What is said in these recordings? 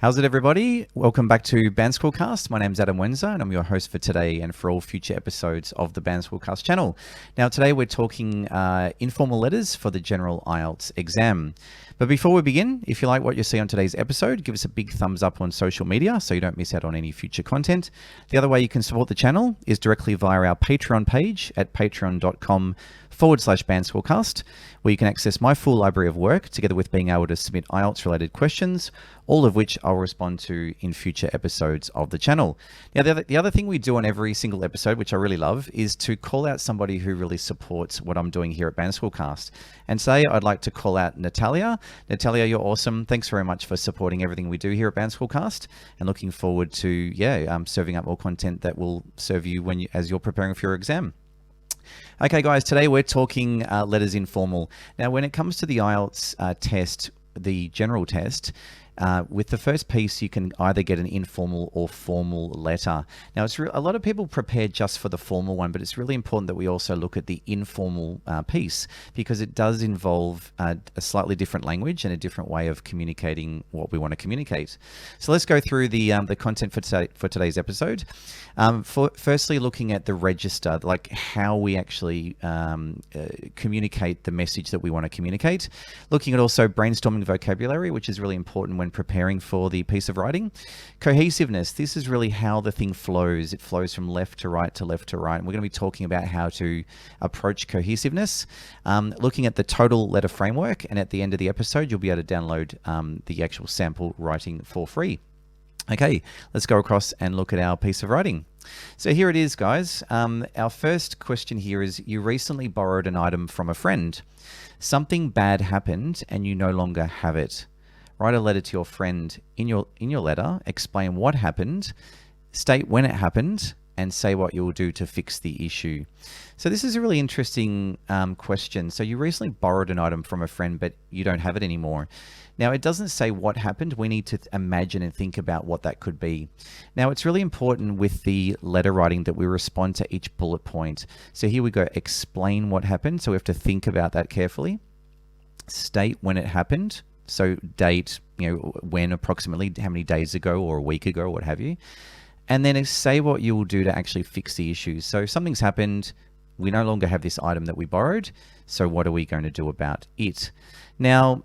How's it, everybody? Welcome back to BandscoreCast. My name's Adam Wenza, and I'm your host for today and for all future episodes of the BandscoreCast channel. Now, today we're talking informal letters for the General IELTS exam. But before we begin, if you like what you see on today's episode, give us a big thumbs up on social media so you don't miss out on any future content. The other way you can support the channel is directly via our Patreon page at patreon.com/BandscoreCast, where you can access my full library of work together with being able to submit IELTS-related questions, all of which I'll respond to in future episodes of the channel. Now, the other thing we do on every single episode, which I really love, is to call out somebody who really supports what I'm doing here at BandscoreCast. And today, I'd like to call out Natalia. Natalia, you're awesome. Thanks very much for supporting everything we do here at BandscoreCast, and looking forward to serving up more content that will serve you as you're preparing for your exam. Okay, guys, today we're talking letters informal. Now, when it comes to the IELTS test, the general test, with the first piece, you can either get an informal or formal letter. Now, a lot of people prepare just for the formal one, but it's really important that we also look at the informal piece, because it does involve a slightly different language and a different way of communicating what we want to communicate. So let's go through the content for today's episode. Firstly, looking at the register, like how we actually communicate the message that we want to communicate. Looking at also brainstorming vocabulary, which is really important when preparing for the piece of writing. Cohesiveness, this is really how the thing flows. It flows from left to right to left to right. And we're going to be talking about how to approach cohesiveness. Looking at the total letter framework, and at the end of the episode, you'll be able to download the actual sample writing for free. Okay, let's go across and look at our piece of writing. So here it is, guys. Our first question here is, you recently borrowed an item from a friend. Something bad happened and you no longer have it. Write a letter to your friend. In your letter, explain what happened, state when it happened, and say what you will do to fix the issue. So this is a really interesting question. So you recently borrowed an item from a friend, but you don't have it anymore. Now, it doesn't say what happened. We need to imagine and think about what that could be. Now, it's really important with the letter writing that we respond to each bullet point. So here we go, explain what happened. So we have to think about that carefully. State when it happened. So date, when approximately, how many days ago or a week ago, or what have you. And then say what you will do to actually fix the issues. So something's happened. We no longer have this item that we borrowed. So what are we going to do about it? Now,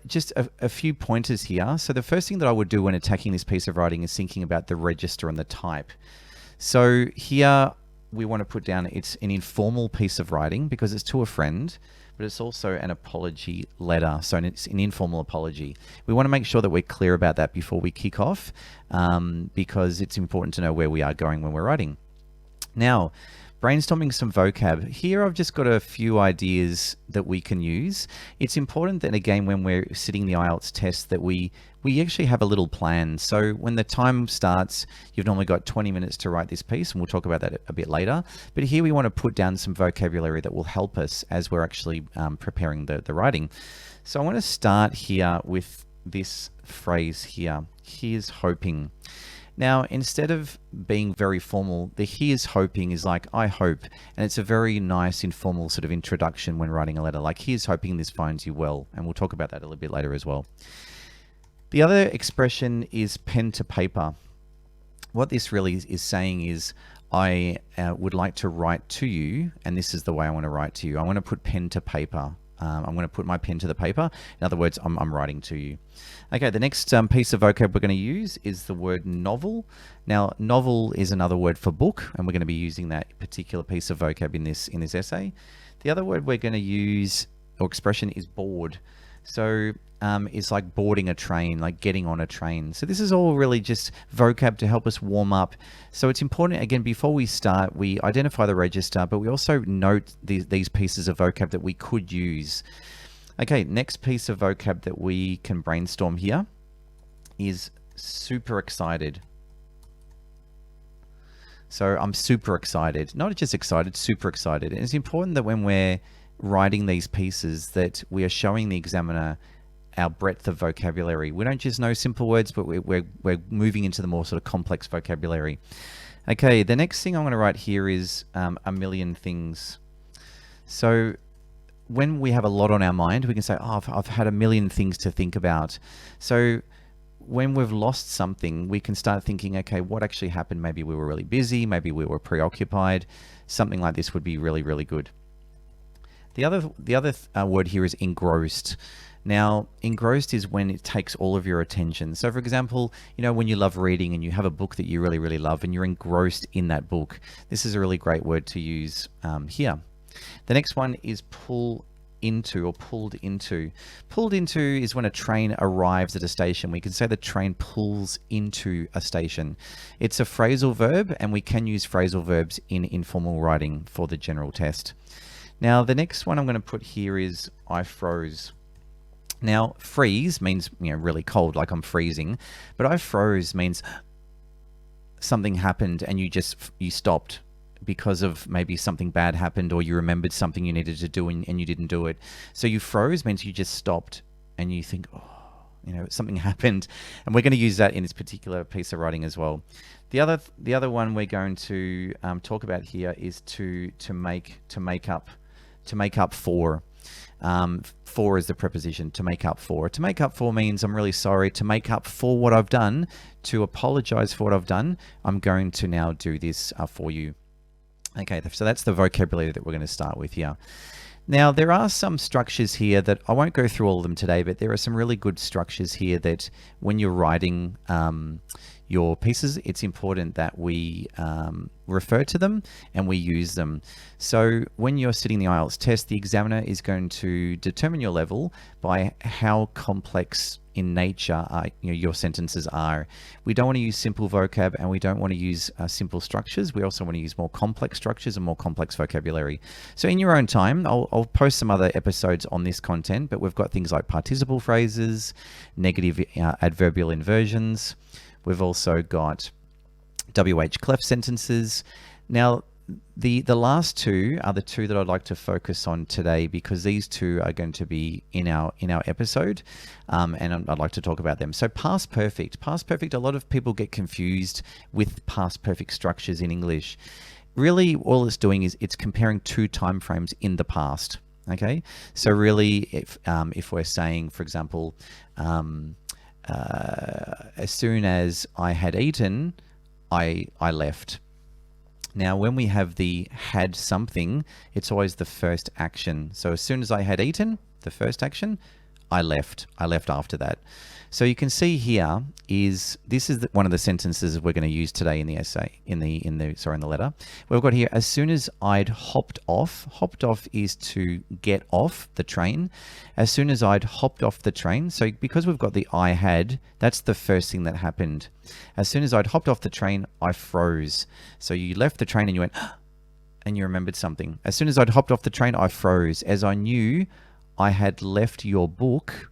just a few pointers here. So the first thing that I would do when attacking this piece of writing is thinking about the register and the type. So here we want to put down it's an informal piece of writing because it's to a friend, but it's also an apology letter. So it's an informal apology. We want to make sure that we're clear about that before we kick off, because it's important to know where we are going when we're writing. Now, brainstorming some vocab. Here I've just got a few ideas that we can use. It's important that, again, when we're sitting the IELTS test, that we actually have a little plan. So when the time starts, you've normally got 20 minutes to write this piece, and we'll talk about that a bit later. But here we want to put down some vocabulary that will help us as we're actually preparing the writing. So I want to start here with this phrase here, here's hoping. Now, instead of being very formal, the here's hoping is like, I hope. And it's a very nice informal sort of introduction when writing a letter, like, here's hoping this finds you well. And we'll talk about that a little bit later as well. The other expression is pen to paper. What this really is saying is, I would like to write to you, and this is the way I want to write to you. I want to put pen to paper. I'm going to put my pen to the paper. In other words, I'm writing to you. Okay, the next piece of vocab we're going to use is the word novel. Now, novel is another word for book, and we're going to be using that particular piece of vocab in this essay. The other word we're going to use, or expression, is board. So it's like boarding a train, like getting on a train. So this is all really just vocab to help us warm up. So it's important, again, before we start, we identify the register, but we also note these pieces of vocab that we could use. Okay, next piece of vocab that we can brainstorm here is super excited. So I'm super excited, not just excited, super excited. And it's important that when we're writing these pieces that we are showing the examiner our breadth of vocabulary. We don't just know simple words, but we're moving into the more sort of complex vocabulary. Okay, the next thing I'm going to write here is a million things. So when we have a lot on our mind, we can say, oh, I've had a million things to think about. So when we've lost something, we can start thinking, okay, what actually happened? Maybe we were really busy, maybe we were preoccupied. Something like this would be really, really good. The other word here is engrossed. Now, engrossed is when it takes all of your attention. So for example, when you love reading and you have a book that you really, really love and you're engrossed in that book, this is a really great word to use here. The next one is pull into or pulled into. Pulled into is when a train arrives at a station. We can say the train pulls into a station. It's a phrasal verb, and we can use phrasal verbs in informal writing for the general test. Now, the next one I'm going to put here is I froze. Now, freeze means really cold, like I'm freezing, but I froze means something happened and you stopped because of maybe something bad happened, or you remembered something you needed to do and you didn't do it. So you froze means you just stopped and you think, something happened. And we're going to use that in this particular piece of writing as well. The other one we're going to talk about here is to make up for. For is the preposition, to make up for. To make up for means I'm really sorry. To make up for what I've done, to apologize for what I've done, I'm going to now do this for you. Okay, so that's the vocabulary that we're going to start with here. Now, there are some structures here that I won't go through all of them today, but there are some really good structures here that when you're writing your pieces, it's important that we refer to them and we use them. So when you're sitting the IELTS test, the examiner is going to determine your level by how complex in nature your sentences are. We don't want to use simple vocab, and we don't want to use simple structures. We also want to use more complex structures and more complex vocabulary. So in your own time, I'll post some other episodes on this content, but we've got things like participle phrases, negative adverbial inversions. We've also got WH clef sentences. Now, the last two are the two that I'd like to focus on today, because these two are going to be in our episode, and I'd like to talk about them. So past perfect. Past perfect, a lot of people get confused with past perfect structures in English. Really, all it's doing is it's comparing two time frames in the past. Okay, so really, if we're saying, for example, as soon as I had eaten, I left. Now, when we have the had something, it's always the first action. So as soon as I had eaten, the first action, I left. I left after that. So you can see here this is one of the sentences we're going to use today in the essay, in the letter. We've got here, as soon as I'd hopped off. Hopped off is to get off the train. As soon as I'd hopped off the train. So because we've got the I had, that's the first thing that happened. As soon as I'd hopped off the train, I froze. So you left the train and you went, and you remembered something. As soon as I'd hopped off the train, I froze, as I knew I had left your book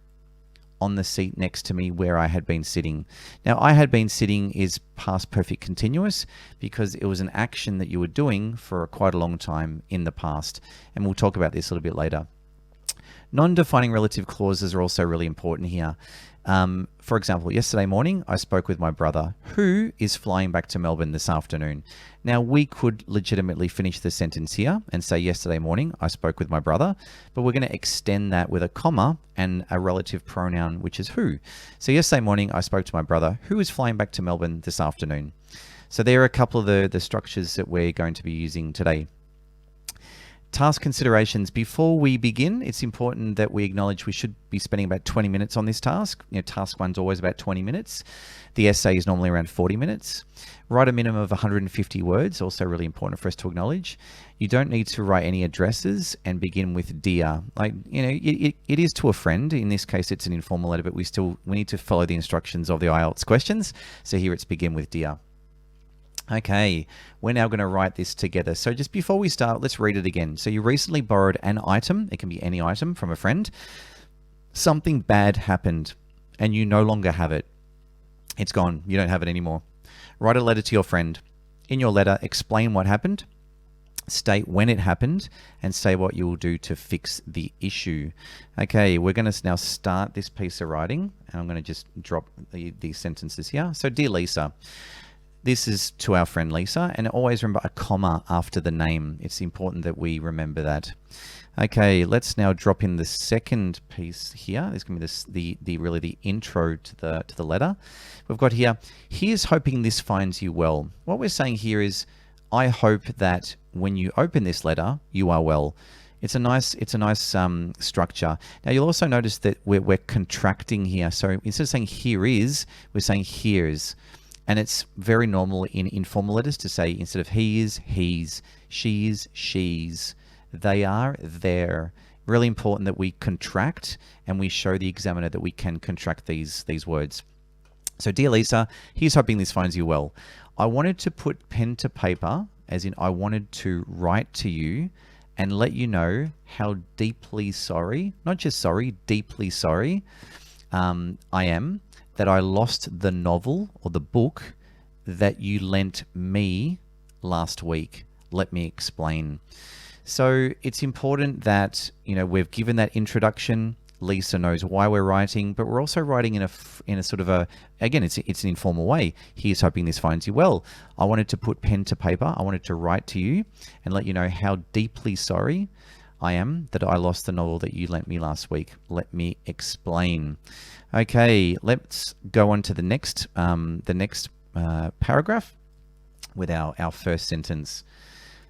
on the seat next to me where I had been sitting. Now, I had been sitting is past perfect continuous because it was an action that you were doing for quite a long time in the past. And we'll talk about this a little bit later. Non-defining relative clauses are also really important here. For example, yesterday morning, I spoke with my brother, who is flying back to Melbourne this afternoon. Now, we could legitimately finish the sentence here and say, yesterday morning, I spoke with my brother, but we're going to extend that with a comma and a relative pronoun, which is who. So yesterday morning, I spoke to my brother, who is flying back to Melbourne this afternoon. So there are a couple of the structures that we're going to be using today. Task considerations. Before we begin, it's important that we acknowledge we should be spending about 20 minutes on this task. Task one's always about 20 minutes. The essay is normally around 40 minutes. Write a minimum of 150 words, also really important for us to acknowledge. You don't need to write any addresses and begin with dear. It is to a friend. In this case, it's an informal letter, but we need to follow the instructions of the IELTS questions. So here it's begin with dear. Okay, we're now going to write this together. So just before we start, let's read it again. So you recently borrowed an item, it can be any item, from a friend. Something bad happened and you no longer have it. It's gone, you don't have it anymore. Write a letter to your friend. In your letter, explain what happened, state when it happened, and say what you will do to fix the issue. Okay, we're going to now start this piece of writing. And I'm going to just drop these sentences here. So, dear Lisa, This is to our friend Lisa, and always remember a comma after the name. It's important that we remember that. Okay, let's now drop in the second piece here. This can be really the intro to the letter. We've got here, here's hoping this finds you well. What we're saying here is, I hope that when you open this letter, you are well. It's a nice structure. Now you'll also notice that we're contracting here. So instead of saying here is, we're saying here's. And it's very normal in informal letters to say, instead of he is, he's, she is, she's, they are, they're. Really important that we contract and we show the examiner that we can contract these words. So dear Lisa, here's hoping this finds you well. I wanted to put pen to paper, as in I wanted to write to you and let you know how deeply sorry, not just sorry, deeply sorry I am that I lost the novel or the book that you lent me last week. Let me explain. So it's important that, we've given that introduction. Lisa knows why we're writing, but we're also writing in a sort of again, it's an informal way. Here's hoping this finds you well. I wanted to put pen to paper. I wanted to write to you and let you know how deeply sorry I am that I lost the novel that you lent me last week. Let me explain. Okay, let's go on to the next paragraph with our first sentence.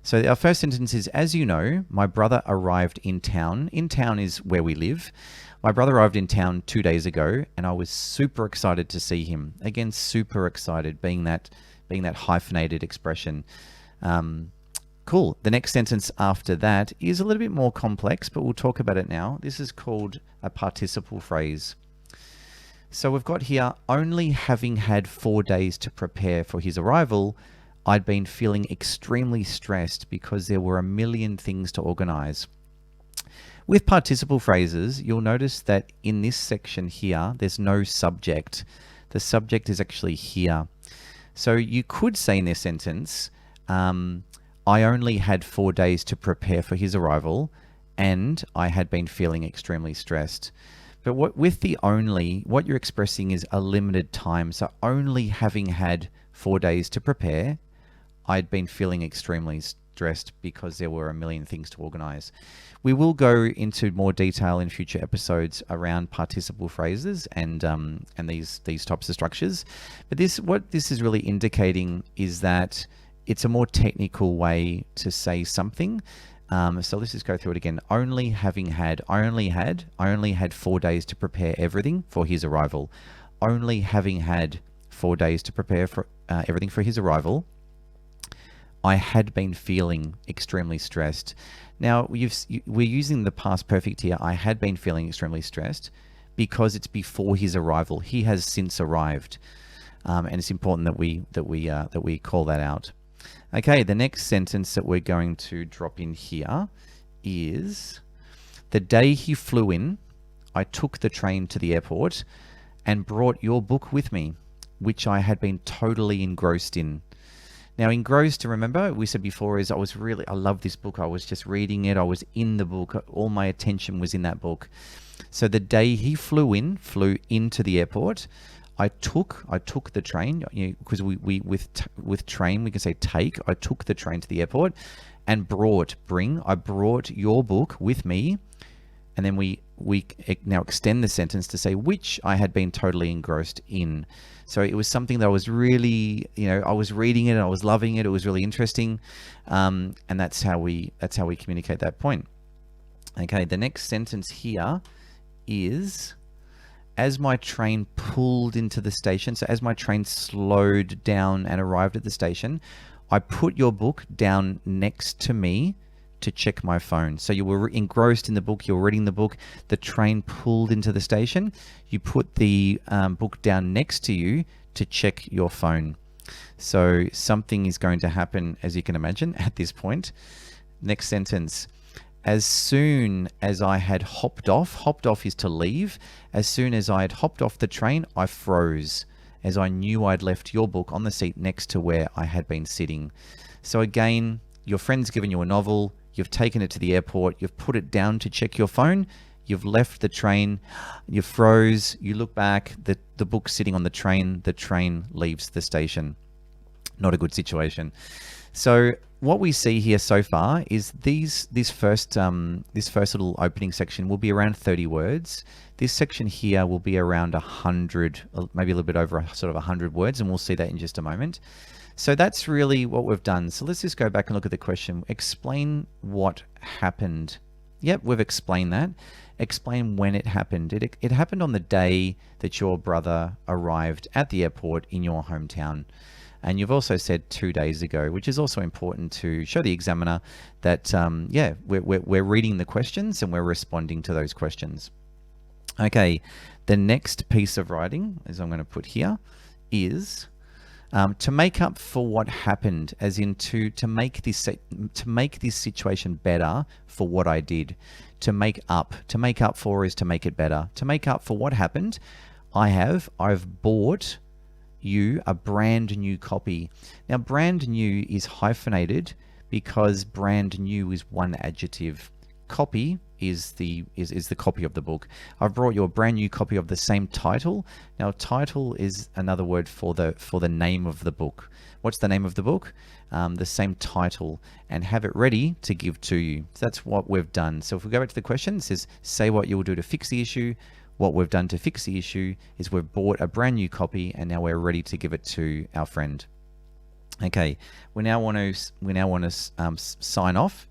So our first sentence is, as you know, my brother arrived in town. In town is where we live. My brother arrived in town 2 days ago, and I was super excited to see him. Again, super excited, being that hyphenated expression. Cool. The next sentence after that is a little bit more complex, but we'll talk about it now. This is called a participle phrase. So we've got here, only having had 4 days to prepare for his arrival, I'd been feeling extremely stressed because there were a million things to organize. With participle phrases, you'll notice that in this section here, there's no subject. The subject is actually here. So you could say in this sentence, I only had 4 days to prepare for his arrival, and I had been feeling extremely stressed. But with the only, what you're expressing is a limited time. So only having had 4 days to prepare, I'd been feeling extremely stressed because there were a million things to organize. We will go into more detail in future episodes around participle phrases and these types of structures. But what this is really indicating is that it's a more technical way to say something. So let's just go through it again. I only had 4 days to prepare everything for his arrival. Only having had 4 days to prepare for everything for his arrival, I had been feeling extremely stressed. Now, we're using the past perfect here. I had been feeling extremely stressed because it's before his arrival. He has since arrived, and it's important that we call that out. Okay, the next sentence that we're going to drop in here is, the day he flew in, I took the train to the airport and brought your book with me, which I had been totally engrossed in. Now, engrossed, remember, we said before, is I love this book. I was just reading it. I was in the book. All my attention was in that book. So the day he flew into the airport, I took the train, because with train, we can say take. I took the train to the airport and I brought your book with me. And then we now extend the sentence to say, which I had been totally engrossed in. So it was something that I was really, I was reading it and I was loving it. It was really interesting. And that's how we communicate that point. Okay, the next sentence here is, as my train pulled into the station, so as my train slowed down and arrived at the station, I put your book down next to me to check my phone. So you were engrossed in the book, you were reading the book, the train pulled into the station, you put the book down next to you to check your phone. So something is going to happen, as you can imagine, at this point. Next sentence. As soon as I had hopped off is to leave. As soon as I had hopped off the train, I froze, as I knew I'd left your book on the seat next to where I had been sitting. So again, your friend's given you a novel, you've taken it to the airport, you've put it down to check your phone, you've left the train, you froze, you look back, the book's sitting on the train leaves the station. Not a good situation. So what we see here so far is this first little opening section will be around 30 words. This section here will be around 100, maybe a little bit over sort of 100 words, and we'll see that in just a moment. So that's really what we've done. So let's just go back and look at the question. Explain what happened. Yep, we've explained that. Explain when it happened. It happened on the day that your brother arrived at the airport in your hometown. And you've also said 2 days ago, which is also important to show the examiner that, yeah, we're reading the questions and we're responding to those questions. Okay, the next piece of writing, as I'm going to put here, is to make up for what happened, as in to make this situation better for what I did. To make up for is to make it better. To make up for what happened, I've bought you a brand new copy. Now, brand new is hyphenated because brand new is one adjective. Copy is the copy of the book. I've brought you a brand new copy of the same title. Now, title is another word for the name of the book. What's the name of the book? The same title, and have it ready to give to you. So that's what we've done. So if we go back to the question, it says, say what you will do to fix the issue. What we've done to fix the issue is we've bought a brand new copy, and now we're ready to give it to our friend. Okay, we now want to sign off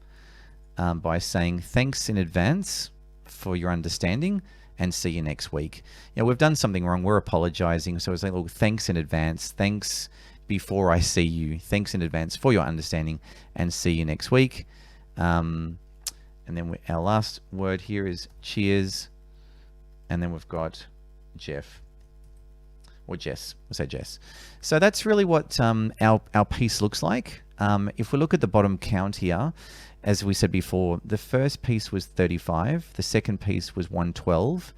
by saying thanks in advance for your understanding, and see you next week. You know, we've done something wrong. We're apologizing, so it's like, look, thanks in advance. Thanks before I see you. Thanks in advance for your understanding, and see you next week. And then our last word here is cheers. And then we've got Jeff, or Jess. We'll say Jess. So that's really what our piece looks like. If we look at the bottom count here, as we said before, the first piece was 35, the second piece was 112,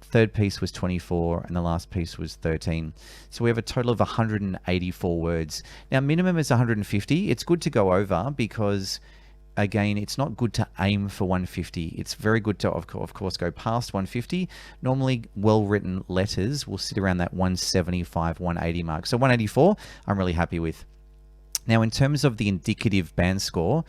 third piece was 24, and the last piece was 13. So we have a total of 184 words. Now, minimum is 150. It's good to go over because, again, it's not good to aim for 150. It's very good to, of course, go past 150. Normally, well-written letters will sit around that 175, 180 mark. So 184, I'm really happy with. Now, in terms of the indicative band score,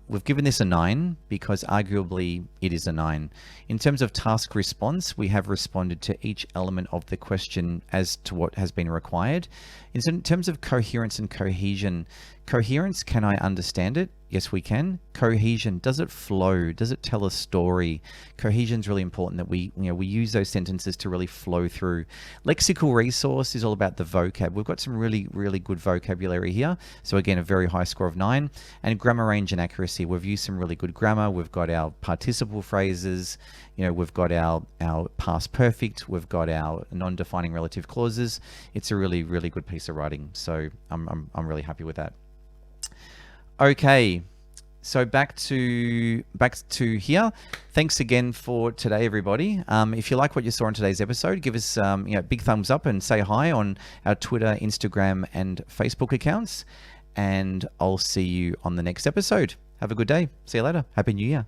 we've given this a 9 because arguably it is a 9. In terms of task response, we have responded to each element of the question as to what has been required. In terms of coherence and cohesion, coherence, can I understand it? Yes, we can. Cohesion, does it flow? Does it tell a story? Cohesion is really important that we use those sentences to really flow through. Lexical resource is all about the vocab. We've got some really, really good vocabulary here. So again, a very high score of 9. And grammar range and accuracy, we've used some really good grammar. We've got our participle phrases. We've got our past perfect. We've got our non-defining relative clauses. It's a really, really good piece of writing. So I'm really happy with that. Okay, so back to here. Thanks again for today, everybody. If you like what you saw in today's episode, give us big thumbs up and say hi on our Twitter, Instagram, and Facebook accounts. And I'll see you on the next episode. Have a good day. See you later. Happy New Year.